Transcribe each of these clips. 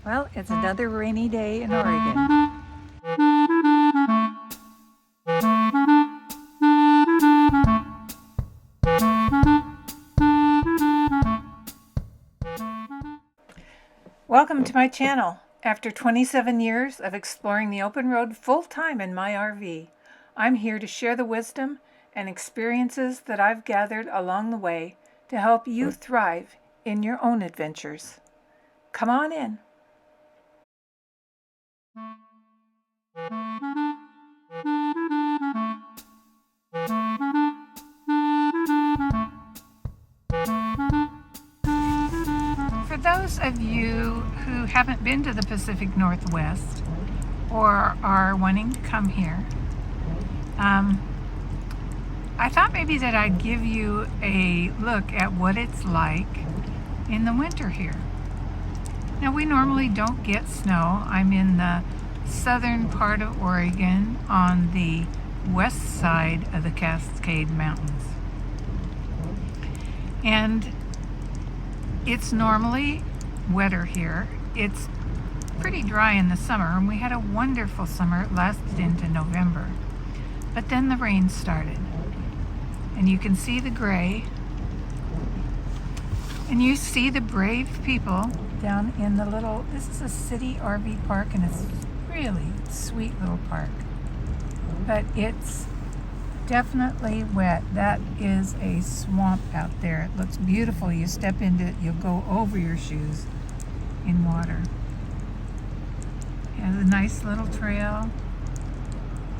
Well, it's another rainy day in Oregon. Welcome to my channel. After 27 years of exploring the open road full-time in my RV, I'm here to share the wisdom and experiences that I've gathered along the way to help you thrive in your own adventures. Come on in. For those of you who haven't been to the Pacific Northwest or are wanting to come here, I thought maybe that I'd give you a look at what it's like in the winter here. Now, we normally don't get snow. I'm in the southern part of Oregon on the west side of the Cascade Mountains. And it's normally wetter here. It's pretty dry in the summer, and we had a wonderful summer. It lasted into November. But then the rain started. And you can see the gray. And you see the brave people down in the little, this is a city RV park, and it's really sweet little park. But it's definitely wet. That is a swamp out there. It looks beautiful. You step into it, you'll go over your shoes in water. It has a nice little trail.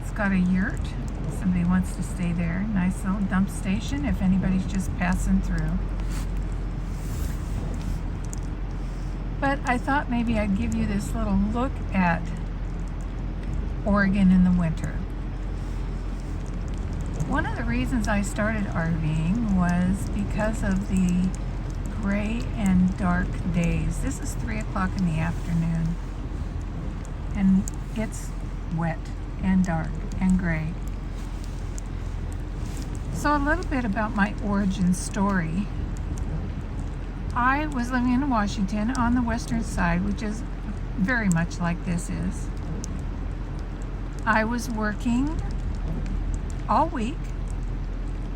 It's got a yurt. Somebody wants to stay there. Nice little dump station if anybody's just passing through. But I thought maybe I'd give you this little look at Oregon in the winter. One of the reasons I started RVing was because of the gray and dark days. This is 3 o'clock in the afternoon, and it's wet and dark and gray. So a little bit about my origin story. I was living in Washington on the western side, which is very much like this is. I was working all week.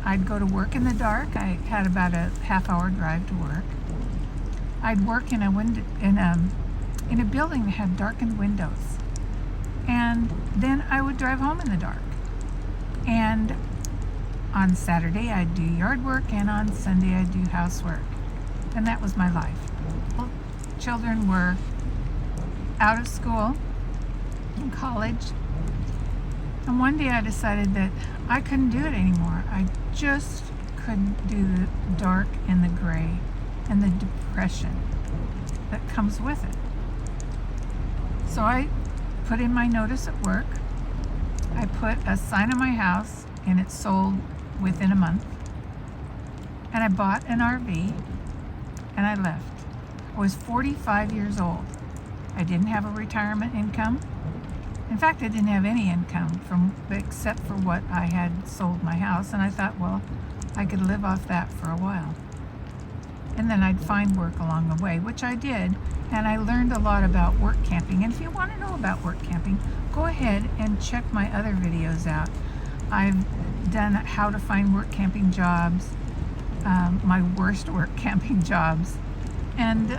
I'd go to work in the dark. I had about a half-hour drive to work. I'd work in a building that had darkened windows, and then I would drive home in the dark. And on Saturday I'd do yard work, and on Sunday I'd do housework, and that was my life. Well, children were out of school, in college. And one day I decided that I couldn't do it anymore. I just couldn't do the dark and the gray and the depression that comes with it. So I put in my notice at work. I put a sign on my house, and it sold within a month. And I bought an RV, and I left. I was 45 years old. I didn't have a retirement income. In fact, I didn't have any income except for what I had sold my house, and I thought, well, I could live off that for a while. And then I'd find work along the way, which I did, and I learned a lot about work camping. And if you want to know about work camping, go ahead and check my other videos out. I've done how to find work camping jobs, my worst work camping jobs, and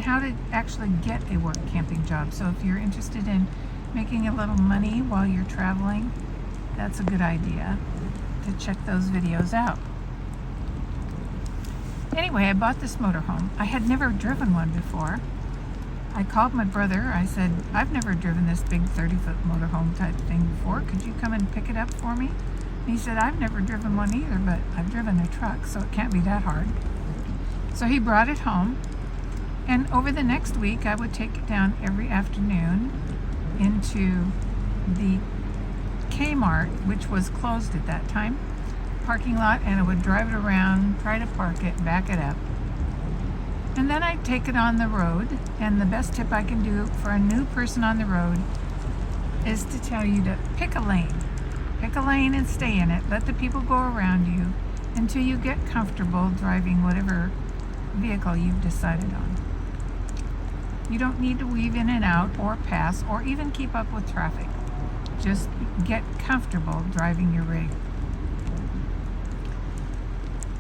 how to actually get a work camping job. So if you're interested in making a little money while you're traveling, that's a good idea to check those videos out. Anyway, I bought this motorhome. I had never driven one before. I called my brother. I said, I've never driven this big 30-foot motorhome type thing before. Could you come and pick it up for me? And he said, I've never driven one either, but I've driven a truck, so it can't be that hard. So he brought it home. And over the next week, I would take it down every afternoon into the Kmart, which was closed at that time, parking lot, and I would drive it around, try to park it, back it up. And then I'd take it on the road, and the best tip I can do for a new person on the road is to tell you to pick a lane. Pick a lane and stay in it. Let the people go around you until you get comfortable driving whatever vehicle you've decided on. You don't need to weave in and out or pass or even keep up with traffic. Just get comfortable driving your rig.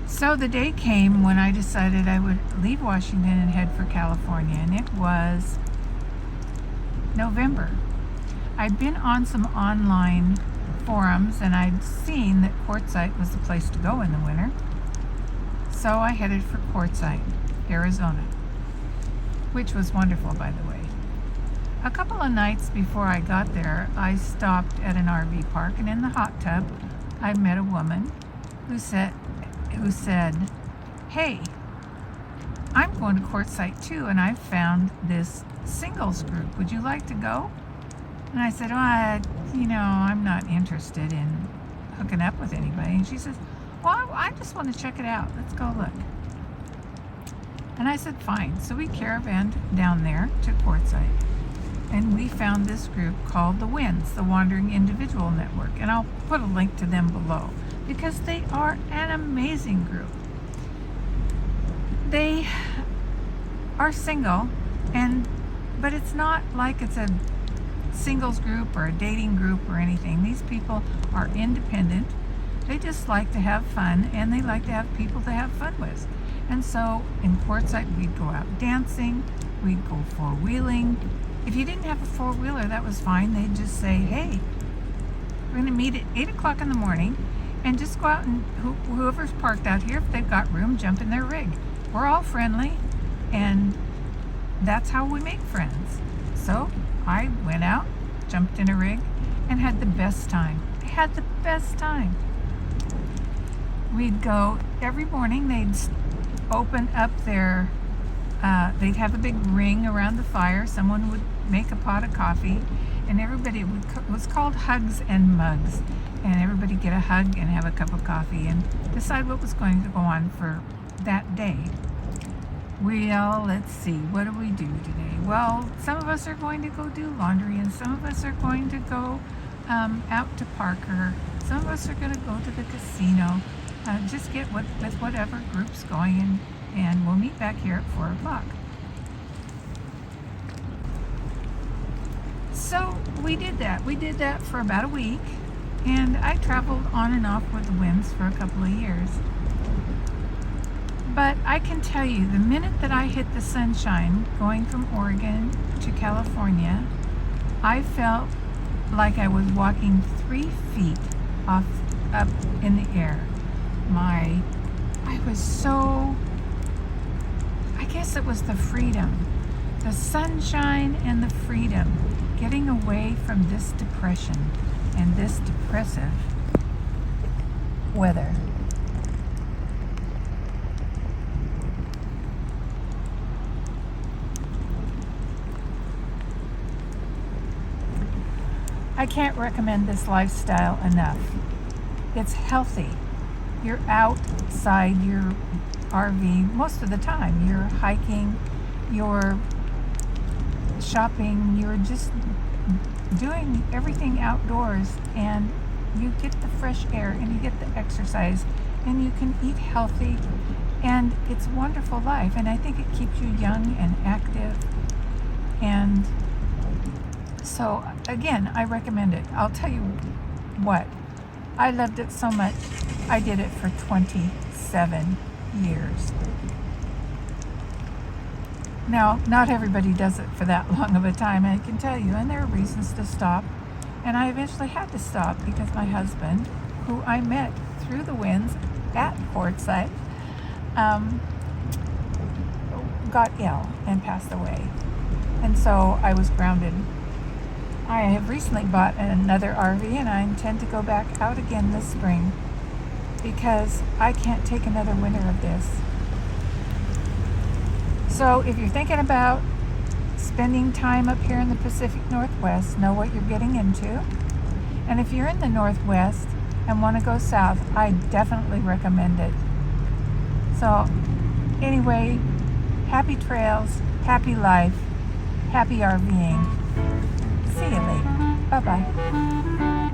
So the day came when I decided I would leave Washington and head for California, and it was November. I'd been on some online forums and I'd seen that Quartzsite was the place to go in the winter. So I headed for Quartzsite, Arizona, which was wonderful, by the way. A couple of nights before I got there, I stopped at an RV park, and in the hot tub, I met a woman who said, "Hey, I'm going to Quartzsite too, and I've found this singles group. Would you like to go?" And I said, I'm not interested in hooking up with anybody. And she says, "Well, I just want to check it out. Let's go look." And I said, fine. So we caravanned down there to Quartzsite, and we found this group called the WINS, the Wandering Individual Network. And I'll put a link to them below because they are an amazing group. They are single, but it's not like it's a singles group or a dating group or anything. These people are independent. They just like to have fun, and they like to have people to have fun with. And so in Quartzsite, we'd go out dancing, we'd go four-wheeling. If you didn't have a four-wheeler, that was fine. They'd just say, "Hey, we're going to meet at 8 o'clock in the morning, and just go out and whoever's parked out here, if they've got room, jump in their rig." We're all friendly, and that's how we make friends. So I went out, jumped in a rig, and had the best time. I had the best time. We'd go every morning. They'd open up they'd have a big ring around the fire. Someone would make a pot of coffee, and it was called Hugs and Mugs. And everybody get a hug and have a cup of coffee and decide what was going to go on for that day. Let's see, what do we do today? Well, some of us are going to go do laundry, and some of us are going to go out to Parker. Some of us are going to go to the casino. Just get with whatever group's going, and we'll meet back here at 4 o'clock. So we did that. We did that for about a week, and I traveled on and off with the WINS for a couple of years. But I can tell you, the minute that I hit the sunshine going from Oregon to California, I felt like I was walking 3 feet up in the air. I guess it was the freedom, the sunshine and the freedom, getting away from this depression and this depressive weather. I can't recommend this lifestyle enough. It's healthy. You're outside your RV most of the time. You're hiking, you're shopping, you're just doing everything outdoors, and you get the fresh air and you get the exercise, and you can eat healthy, and it's a wonderful life. And I think it keeps you young and active. And so again, I recommend it. I'll tell you what, I loved it so much. I did it for 27 years. Now, not everybody does it for that long of a time, I can tell you, and there are reasons to stop. And I eventually had to stop because my husband, who I met through the WINS at Quartzsite, got ill and passed away. And so I was grounded. I have recently bought another RV, and I intend to go back out again this spring because I can't take another winter of this. So if you're thinking about spending time up here in the Pacific Northwest, know what you're getting into. And if you're in the Northwest and want to go south, I definitely recommend it. So anyway, happy trails, happy life, happy RVing. See you later. Bye-bye.